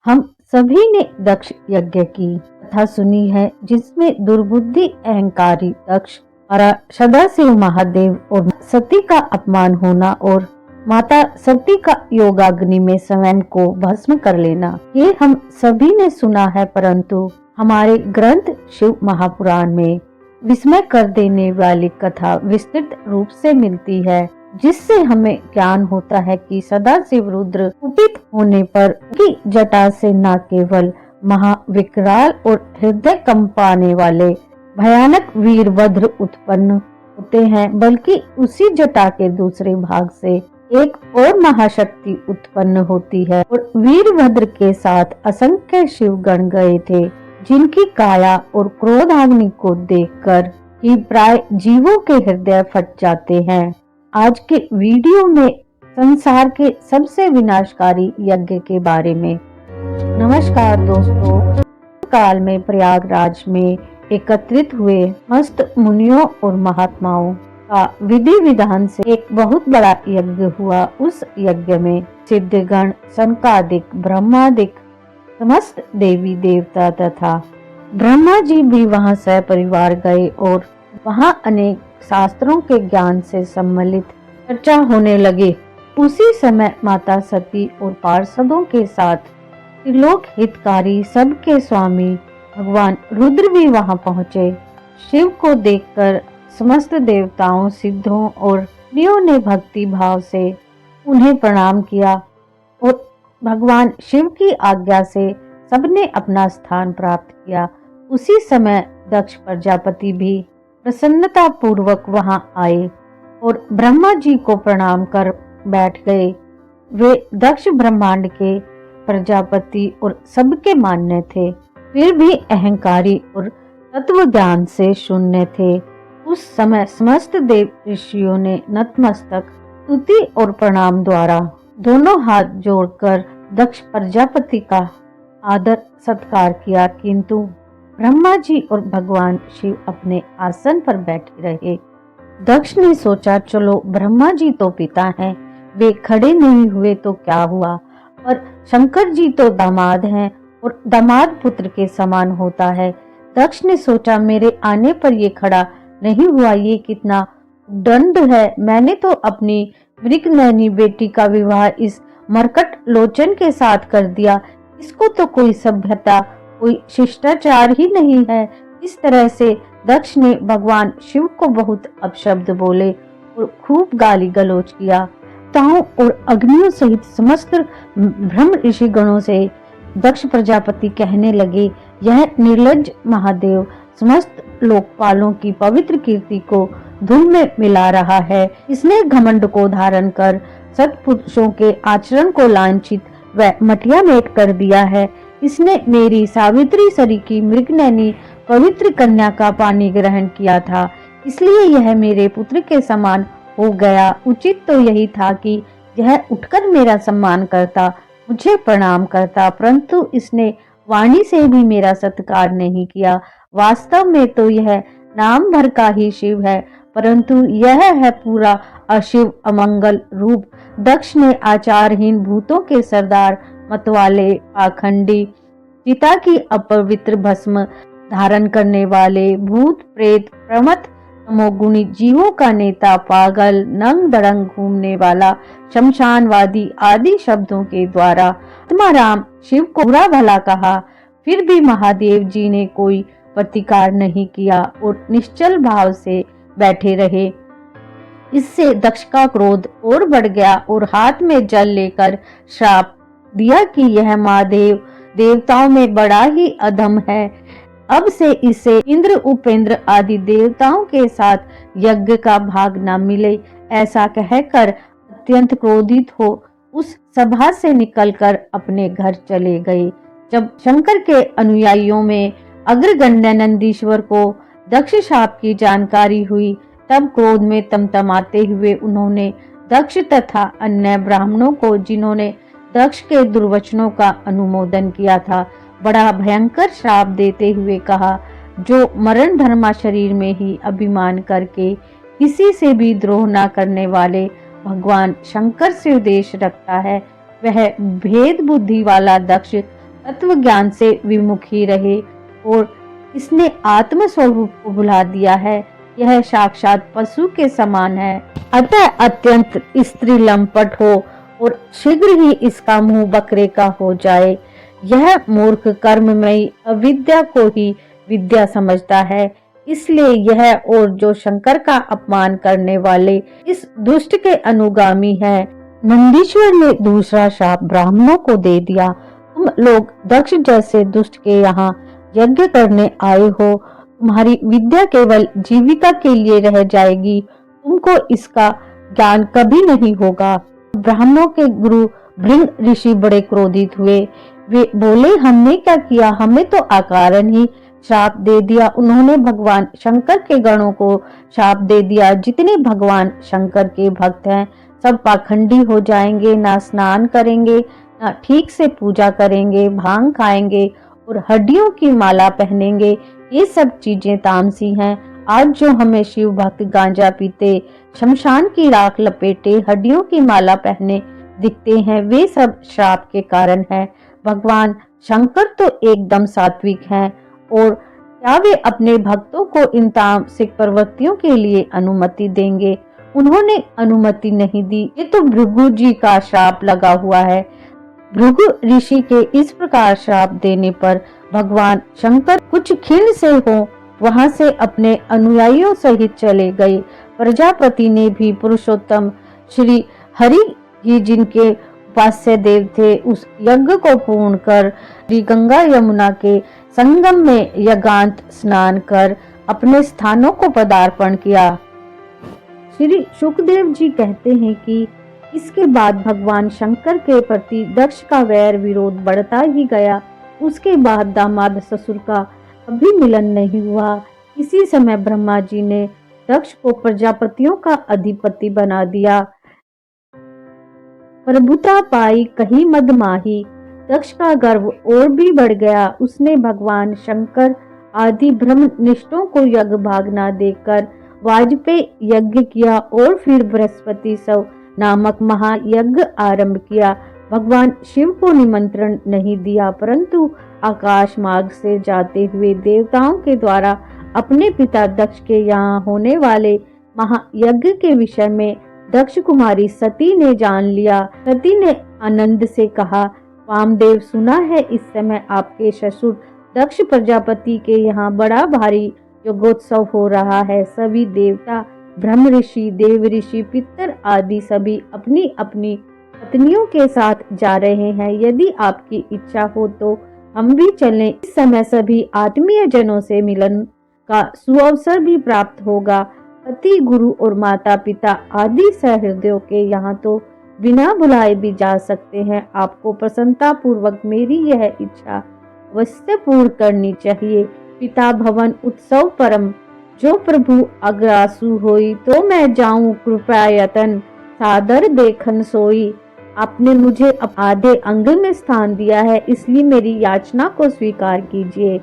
हम सभी ने दक्ष यज्ञ की कथा सुनी है, जिसमें दुर्बुद्धि अहंकारी दक्ष और सदाशिव महादेव और सती का अपमान होना और माता सती का योगाग्नि में स्वयं को भस्म कर लेना, ये हम सभी ने सुना है। परंतु हमारे ग्रंथ शिव महापुराण में विस्मय कर देने वाली कथा विस्तृत रूप से मिलती है, जिससे हमें ज्ञान होता है कि सदाशिव रुद्र कुपित होने पर उनकी जटा से न केवल महाविकराल और हृदय कंपाने वाले भयानक वीरभद्र उत्पन्न होते हैं, बल्कि उसी जटा के दूसरे भाग से एक और महाशक्ति उत्पन्न होती है। और वीरभद्र के साथ असंख्य शिवगण गए थे, जिनकी काया और क्रोधाग्नि को देखकर ही प्राय जीवों के हृदय फट जाते हैं। आज के वीडियो में संसार के सबसे विनाशकारी यज्ञ के बारे में। नमस्कार दोस्तों, काल में प्रयागराज में एकत्रित हुए मस्त मुनियों और महात्माओं का विधि विधान से एक बहुत बड़ा यज्ञ हुआ। उस यज्ञ में सिद्धगण, सनकादिक, ब्रह्मादिक, समस्त देवी देवता तथा ब्रह्मा जी भी वहां सपरिवार गए और वहां अनेक शास्त्रों के ज्ञान से सम्मिलित चर्चा होने लगे। उसी समय माता सती और पार्षदों के साथ त्रिलोक हितकारी सबके स्वामी भगवान रुद्र भी वहां पहुंचे। शिव को देखकर समस्त देवताओं, सिद्धों और मुनियों ने भक्ति भाव से उन्हें प्रणाम किया और भगवान शिव की आज्ञा से सबने अपना स्थान प्राप्त किया। उसी समय दक्ष प्रजापति भी प्रसन्नता पूर्वक वहां आए और ब्रह्मा जी को प्रणाम कर बैठ गए। वे दक्ष ब्रह्मांड के प्रजापति और सबके मान्य थे, फिर भी अहंकारी और तत्व ज्ञान से शून्य थे। उस समय समस्त देव ऋषियों ने नतमस्तक स्तुति और प्रणाम द्वारा दोनों हाथ जोड़कर दक्ष प्रजापति का आदर सत्कार किया, किंतु ब्रह्मा जी और भगवान शिव अपने आसन पर बैठे रहे। दक्ष ने सोचा, चलो ब्रह्मा जी तो पिता हैं, वे खड़े नहीं हुए तो क्या हुआ, और शंकर जी तो दामाद हैं और दामाद पुत्र के समान होता है। दक्ष ने सोचा, मेरे आने पर ये खड़ा नहीं हुआ, ये कितना दंड है। मैंने तो अपनी मृगनयनी बेटी का विवाह इस मरकट लोचन के साथ कर दिया, इसको तो कोई सभ्यता, कोई शिष्टाचार ही नहीं है। इस तरह से दक्ष ने भगवान शिव को बहुत अपशब्द बोले और खूब गाली गलौज किया। ताओं और अग्नियों सहित समस्त ब्रह्म ऋषि गणों से दक्ष प्रजापति कहने लगे, यह निर्लज्ज महादेव समस्त लोकपालों की पवित्र कीर्ति को धूल में मिला रहा है। इसने घमंड को धारण कर सत्पुरुषों के आचरण को लांछित व मटियामेट कर दिया है। इसने मेरी सावित्री सरी की मृगनयनी पवित्र कन्या का पानी ग्रहण किया था, इसलिए यह मेरे पुत्र के समान हो गया। उचित तो यही था कि यह उठकर मेरा सम्मान करता, मुझे प्रणाम करता, परंतु इसने वाणी से भी मेरा सत्कार नहीं किया। वास्तव में तो यह नाम भर का ही शिव है, परंतु यह है पूरा अशिव अमंगल रूप। दक्ष ने आचारहीन भूतों के सरदार, मतवाले, पाखंडी, चिता की अपवित्र भस्म धारण करने वाले, भूत प्रेत, प्रमथ, तमोगुणी जीवों का नेता, पागल, नंग दड़ंग घूमने वाला, शमशानवादी आदि शब्दों के द्वारा आत्माराम शिव को बुरा भला कहा। फिर भी महादेव जी ने कोई प्रतिकार नहीं किया और निश्चल भाव से बैठे रहे। इससे दक्ष का क्रोध और बढ़ गया और हाथ में जल लेकर श्राप दिया कि यह महादेव देवताओं में बड़ा ही अधम है। अब से इसे इंद्र, उपेंद्र आदि देवताओं के साथ यज्ञ का भाग न मिले। ऐसा कहकर अत्यंत क्रोधित हो उस सभा से निकलकर अपने घर चले गए। जब शंकर के अनुयायियों में अग्रगण्य नंदीश्वर को दक्ष शाप की जानकारी हुई, तब क्रोध में तमतमाते हुए उन्होंने दक्ष तथा अन्य ब्राह्मणों को, जिन्होंने दक्ष के दुर्वचनों का अनुमोदन किया था, बड़ा भयंकर श्राप देते हुए कहा, जो मरण धर्मा शरीर में ही अभिमान करके किसी से भी द्रोह न करने वाले भगवान शंकर से उद्देश्य रखता है, वह भेद बुद्धि वाला दक्ष तत्व ज्ञान से विमुख ही रहे और इसने आत्म स्वरूप को भुला दिया है। यह साक्षात पशु के समान है। अतः अत्यंत स्त्री लंपट हो और शीघ्र ही इसका मुंह बकरे का हो जाए। यह मूर्ख कर्ममयी अविद्या को ही विद्या समझता है। इसलिए यह और जो शंकर का अपमान करने वाले इस दुष्ट के अनुगामी है। नंदीश्वर ने दूसरा शाप ब्राह्मणों को दे दिया। तुम लोग दक्ष जैसे दुष्ट के यहाँ यज्ञ करने आए हो। तुम्हारी विद्या केवल जीविका के लिए रह जाएगी। तुमको इसका ज्ञान कभी नहीं होगा। ब्राह्मणों के गुरु भृंग ऋषि बड़े क्रोधित हुए। वे बोले, हमने क्या किया? हमें तो अकारण ही श्राप दे दिया। उन्होंने भगवान शंकर के गणों को श्राप दे दिया। जितने भगवान शंकर के भक्त हैं सब पाखंडी हो जाएंगे, ना स्नान करेंगे, ना ठीक से पूजा करेंगे, भांग खाएंगे और हड्डियों की माला पहनेंगे। ये सब चीजें तामसी हैं। आज जो हमें शिव भक्त गांजा पीते, शमशान की राख लपेटे, हड्डियों की माला पहने दिखते हैं, वे सब श्राप के कारण है। भगवान शंकर तो एकदम सात्विक हैं और क्या वे अपने भक्तों को इन तामसिक प्रवृत्तियों के लिए अनुमति देंगे? उन्होंने अनुमति नहीं दी। ये तो भृगु जी का श्राप लगा हुआ है। भृगु ऋषि के इस प्रकार श्राप देने पर भगवान शंकर कुछ खिन्न से हो वहां से अपने अनुयायियों सहित चले गए। प्रजापति ने भी पुरुषोत्तम श्री हरि ही जिनके उपास्य देव थे, उस यज्ञ को पूर्ण कर श्री गंगा यमुना के संगम में यज्ञांत स्नान कर अपने स्थानों को पदार्पण किया। श्री सुखदेव जी कहते हैं कि इसके बाद भगवान शंकर के प्रति दक्ष का वैर विरोध बढ़ता ही गया। उसके बाद दामाद ससुर का कभी मिलन नहीं हुआ। इसी समय ब्रह्मा जी ने दक्ष को प्रजापतियों का अधिपति बना दिया। प्रभुता पाई कही मद माही। दक्ष का गर्व और भी बढ़ गया। उसने भगवान शंकर आदि ब्रह्मनिष्ठों को यज्ञ भाग न देकर वाजपेय यज्ञ किया और फिर बृहस्पति सव नामक महायज्ञ आरंभ किया। भगवान शिव को निमंत्रण नहीं दिया, परंतु आकाश मार्ग से जाते हुए देवताओं के द्वारा अपने पिता दक्ष के यहाँ होने वाले महायज्ञ के विषय में दक्ष कुमारी सती ने जान लिया। सती ने आनंद से कहा, वामदेव, सुना है इस समय आपके ससुर दक्ष प्रजापति के यहाँ बड़ा भारी यज्ञोत्सव हो रहा है। सभी देवता, ब्रह्म ऋषि, देव ऋषि, पितर आदि सभी अपनी अपनी पत्नियों के साथ जा रहे हैं। यदि आपकी इच्छा हो तो हम भी चलें। इस समय सभी आत्मीय जनों से मिलन का सुअवसर भी प्राप्त होगा। पति, गुरु और माता पिता आदि सहृदयों के यहाँ तो बिना बुलाए भी जा सकते हैं। आपको प्रसन्नता पूर्वक मेरी यह इच्छा अवश्य पूर्ण करनी चाहिए। पिता भवन उत्सव परम, जो प्रभु अग्रासु होई, तो मैं जाऊं कृपया यतन, सादर देखन सोई। आपने मुझे आधे अंग में स्थान दिया है, इसलिए मेरी याचना को स्वीकार कीजिए।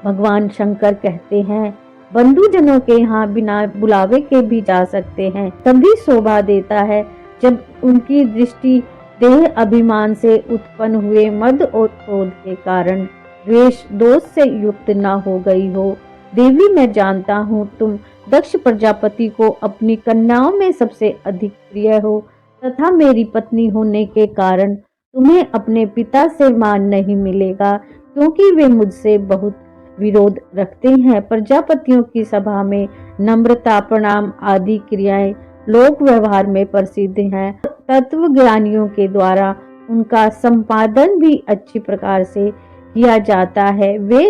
भगवान शंकर कहते हैं, बंधुजनों के यहाँ बिना बुलावे के भी जा सकते हैं। तभी शोभा देता है जब उनकी दृष्टि देह अभिमान से उत्पन्न हुए मद और क्रोध के कारण द्वेष दोष से युक्त न हो गई हो। देवी, मैं जानता हूँ तुम दक्ष प्रजापति को अपनी कन्याओं में सबसे अधिक प्रिय हो तथा मेरी पत्नी होने के कारण तुम्हें अपने पिता से मान नहीं मिलेगा, क्योंकि वे मुझसे बहुत विरोध रखते हैं। प्रजापतियों की सभा में नम्रता, प्रणाम आदि क्रियाएं लोक व्यवहार में प्रसिद्ध हैं। तत्व ज्ञानियों के द्वारा उनका संपादन भी अच्छी प्रकार से किया जाता है। वे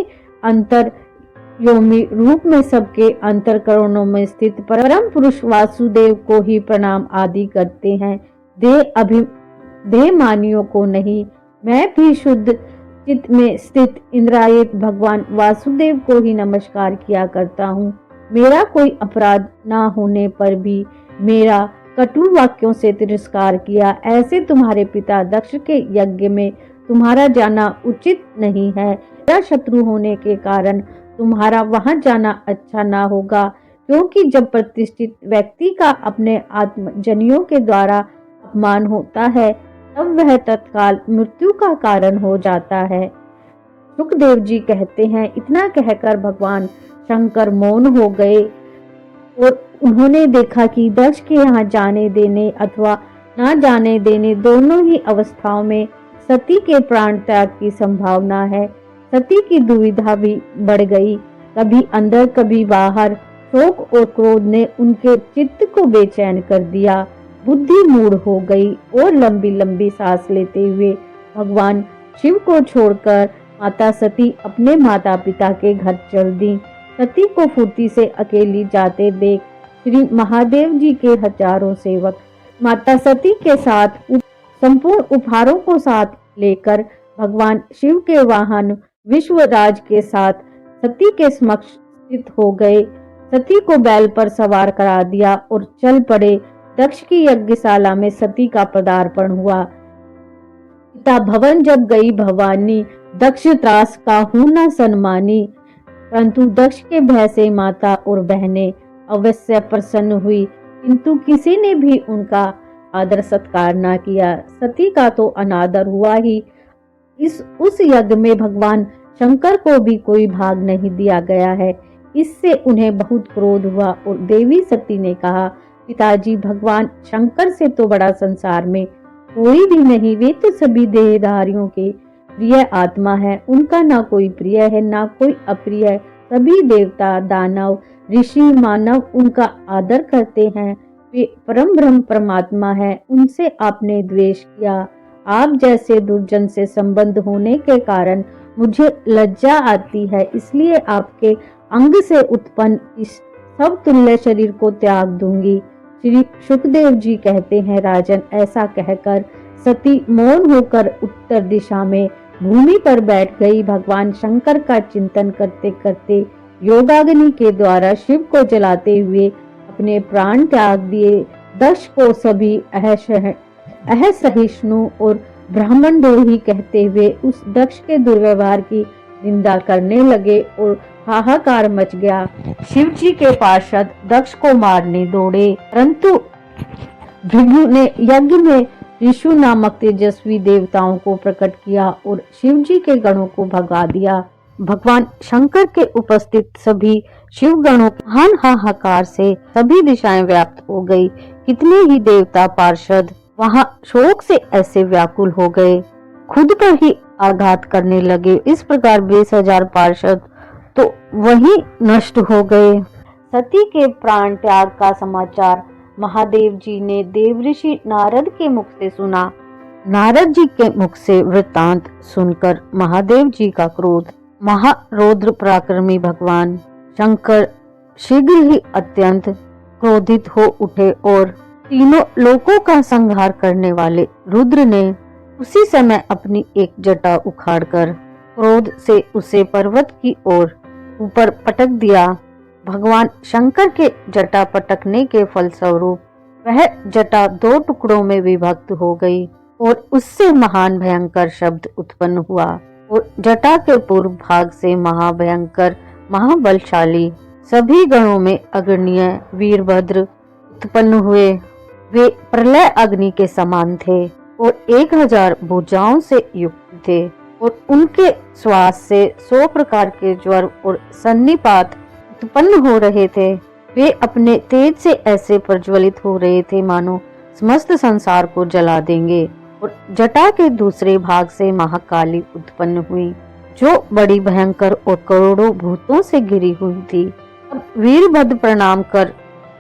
अंतर योमी रूप में सबके अंतरकरणों में स्थित परम पुरुष वासुदेव को ही प्रणाम आदि करते हैं, देह मानियों को नहीं। मैं भी शुद्ध चित्त में स्थित इंद्रायित भगवान वासुदेव को ही नमस्कार किया करता हूँ। मेरा कोई अपराध न होने पर भी मेरा कटु वाक्यों से तिरस्कार किया। ऐसे तुम्हारे पिता दक्ष के यज्ञ में तुम्हारा जाना उचित नहीं है। मेरा शत्रु होने के कारण तुम्हारा वहां जाना अच्छा ना होगा, क्योंकि जब प्रतिष्ठित व्यक्ति का अपने आत्मजनियों के द्वारा अपमान होता है तब वह तत्काल मृत्यु का कारण हो जाता है। सुखदेव जी कहते हैं, इतना कहकर भगवान शंकर मौन हो गए और उन्होंने देखा कि दक्ष के यहाँ जाने देने अथवा ना जाने देने दोनों ही अवस्थाओं में सती के प्राण त्याग की संभावना है। सती की दुविधा भी बढ़ गई, कभी अंदर कभी बाहर। शोक और क्रोध ने उनके चित्त को बेचैन कर दिया। बुद्धि मूढ़ हो गई और लंबी लंबी सांस लेते हुए भगवान शिव को छोड़कर माता सती अपने माता पिता के घर चल दी। सती को फुर्ती से अकेली जाते देख श्री महादेव जी के हजारों सेवक माता सती के साथ संपूर्ण उपहारों को साथ लेकर भगवान शिव के वाहन विश्वराज के साथ सती के समक्ष स्थित हो गए। सती को बैल पर सवार करा दिया और चल पड़े। दक्ष की यज्ञशाला में सती का पदार्पण हुआ। पिता भवन जब गई भवानी, दक्ष त्रास का हूं न सन्मानी। परंतु दक्ष के भय से माता और बहनें अवश्य प्रसन्न हुई, किंतु किसी ने भी उनका आदर सत्कार न किया। सती का तो अनादर हुआ ही। उस यज्ञ में भगवान शंकर को भी कोई भाग नहीं दिया गया है। इससे उन्हें बहुत क्रोध हुआ और देवी सती ने कहा, पिताजी, भगवान शंकर से तो बड़ा संसार में कोई भी नहीं। वे तो सभी देहधारियों के प्रिय आत्मा है। उनका ना कोई प्रिय है ना कोई अप्रिय। सभी देवता, दानव, ऋषि, मानव उनका आदर करते हैं। वे परम ब्रह्म परमात्मा है। उनसे आपने द्वेष किया। आप जैसे दुर्जन से संबंध होने के कारण मुझे लज्जा आती है, इसलिए आपके अंग से उत्पन्न इस सब तुल्य शरीर को त्याग दूंगी। श्री सुखदेव जी कहते हैं, राजन, ऐसा कहकर सती मौन होकर उत्तर दिशा में भूमि पर बैठ गई। भगवान शंकर का चिंतन करते करते योगाग्नि के द्वारा शिव को जलाते हुए अपने प्राण त्याग दिए। दक्ष को सभी असहिष्णु और ब्राह्मण द्रोही कहते हुए उस दक्ष के दुर्व्यवहार की निंदा करने लगे और हाहाकार मच गया। शिव जी के पार्षद दक्ष को मारने दौड़े, परंतु भृगु ने यज्ञ में ऋषु नामक तेजस्वी देवताओं को प्रकट किया और शिव जी के गणों को भगा दिया। भगवान शंकर के उपस्थित सभी शिव गणों महान हाहाकार से सभी दिशाएं व्याप्त हो गई। कितने ही देवता पार्षद वहां शोक से ऐसे व्याकुल हो गए, खुद पर ही आघात करने लगे। इस प्रकार 20,000 पार्षद तो वहीं नष्ट हो गए। सती के प्राण त्याग का समाचार महादेव जी ने देवऋषि नारद के मुख से सुना। नारद जी के मुख से वृत्तांत सुनकर महादेव जी का क्रोध, महारौद्र पराक्रमी भगवान शंकर शीघ्र ही अत्यंत क्रोधित हो उठे और तीनों लोकों का संहार करने वाले रुद्र ने उसी समय अपनी एक जटा उखाड़कर क्रोध से उसे पर्वत की ओर ऊपर पटक दिया। भगवान शंकर के जटा पटकने के फलस्वरूप वह जटा 2 टुकड़ों में विभक्त हो गई और उससे महान भयंकर शब्द उत्पन्न हुआ और जटा के पूर्व भाग से महाभयंकर महाबलशाली सभी गणों में अग्रणीय वीरभद्र उत्पन्न हुए। वे प्रलय अग्नि के समान थे और 1000 भुजाओं से युक्त थे और उनके श्वास से 100 प्रकार के ज्वर और सन्निपात उत्पन्न हो रहे थे। वे अपने तेज से ऐसे प्रज्वलित हो रहे थे मानो समस्त संसार को जला देंगे। और जटा के दूसरे भाग से महाकाली उत्पन्न हुई, जो बड़ी भयंकर और करोड़ों भूतों से घिरी हुई थी। अब वीरभद्र प्रणाम कर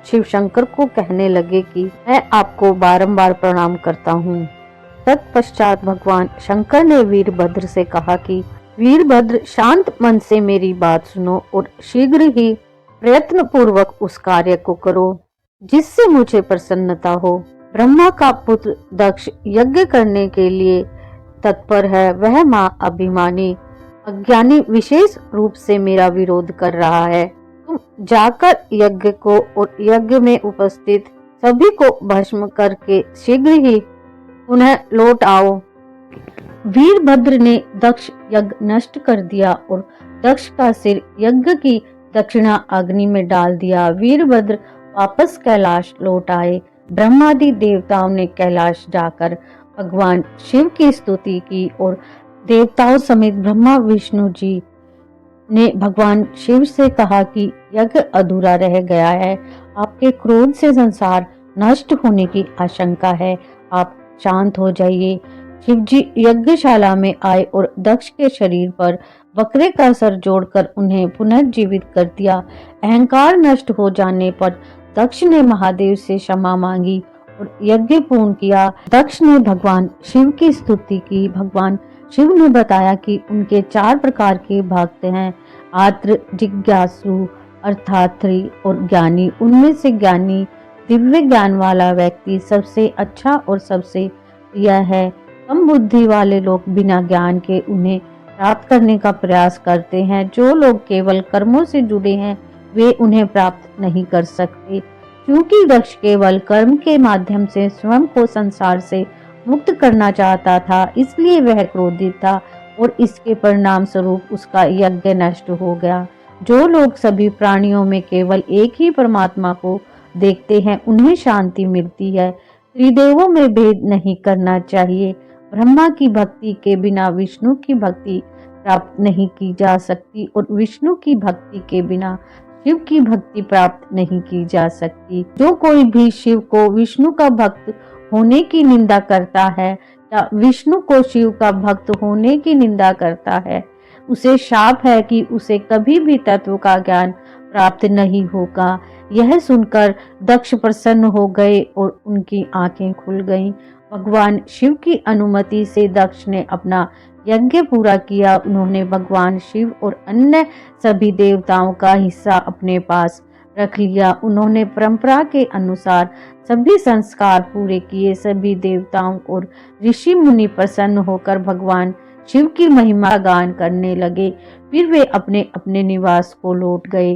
शिव शंकर को कहने लगे कि मैं आपको बारंबार प्रणाम करता हूँ। तत्पश्चात भगवान शंकर ने वीरभद्र से कहा कि वीरभद्र, शांत मन से मेरी बात सुनो और शीघ्र ही प्रयत्न पूर्वक उस कार्य को करो जिससे मुझे प्रसन्नता हो। ब्रह्मा का पुत्र दक्ष यज्ञ करने के लिए तत्पर है। वह मां अभिमानी अज्ञानी विशेष रूप से मेरा विरोध कर रहा है। तुम जाकर यज्ञ को और यज्ञ में उपस्थित सभी को भस्म करके शीघ्र ही पुनः लौट आओ। वीरभद्र ने दक्ष यज्ञ नष्ट कर दिया और दक्ष का सिर यज्ञ की दक्षिणा अग्नि में डाल दिया। वीरभद्र वापस कैलाश लौट आए। ब्रह्मादि देवताओं ने कैलाश जाकर भगवान शिव की स्तुति की और देवताओं समेत ब्रह्मा विष्णु जी ने भगवान शिव से कहा कि यज्ञ अधूरा रह गया है, आपके क्रोध से संसार नष्ट होने की आशंका है, आप शांत हो जाइए। शिव जी यज्ञशाला में आए और दक्ष के शरीर पर बकरे का सर जोड़कर उन्हें पुनर्जीवित कर दिया। अहंकार नष्ट हो जाने पर दक्ष ने महादेव से क्षमा मांगी और यज्ञ पूर्ण किया। दक्ष ने भगवान शिव की स्तुति की। भगवान शिव ने बताया कि उनके 4 प्रकार के भक्त हैं, आत्र, जिज्ञासु, अर्थार्थी और ज्ञानी। उनमें से ज्ञानी, दिव्य ज्ञान वाला व्यक्ति सबसे अच्छा और सबसे प्रिय है। कम बुद्धि वाले लोग बिना ज्ञान के उन्हें प्राप्त करने का प्रयास करते हैं। जो लोग केवल कर्मों से जुड़े हैं वे उन्हें प्राप्त नहीं कर सकते। क्योंकि दक्ष केवल कर्म के माध्यम से स्वयं को संसार से मुक्त करना चाहता था, इसलिए वह क्रोधित था और इसके परिणाम स्वरूप उसका यज्ञ नष्ट हो गया। जो लोग सभी प्राणियों में केवल एक ही परमात्मा को देखते हैं उन्हें शांति मिलती है। त्रिदेवों में भेद नहीं करना चाहिए। ब्रह्मा की भक्ति के बिना विष्णु की भक्ति प्राप्त नहीं की जा सकती और विष्णु की भक्ति के बिना शिव की भक्ति प्राप्त नहीं की जा सकती। जो कोई भी शिव को विष्णु का भक्त होने की निंदा करता है या विष्णु को शिव का भक्त होने की निंदा करता है, उसे शाप है कि उसे कभी भी तत्व का ज्ञान प्राप्त नहीं होगा। यह सुनकर दक्ष प्रसन्न हो गए और उनकी आंखें खुल गईं। भगवान शिव की अनुमति से दक्ष ने अपना यज्ञ पूरा किया। उन्होंने भगवान शिव और अन्य सभी देवताओं का हिस्सा अपने पास रख लिया। उन्होंने परंपरा के अनुसार सभी संस्कार पूरे किए। सभी देवताओं और ऋषि मुनि प्रसन्न होकर भगवान शिव की महिमा गान करने लगे। फिर वे अपने अपने निवास को लौट गए।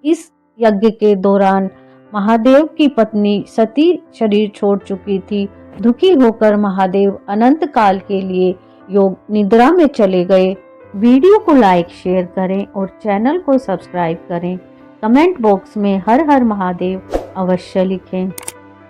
इस यज्ञ के दौरान महादेव की पत्नी सती शरीर छोड़ चुकी थी। दुखी होकर महादेव अनंत काल के लिए योग निद्रा में चले गए। वीडियो को लाइक शेयर करें और चैनल को सब्सक्राइब करें। कमेंट बॉक्स में हर हर महादेव अवश्य लिखें।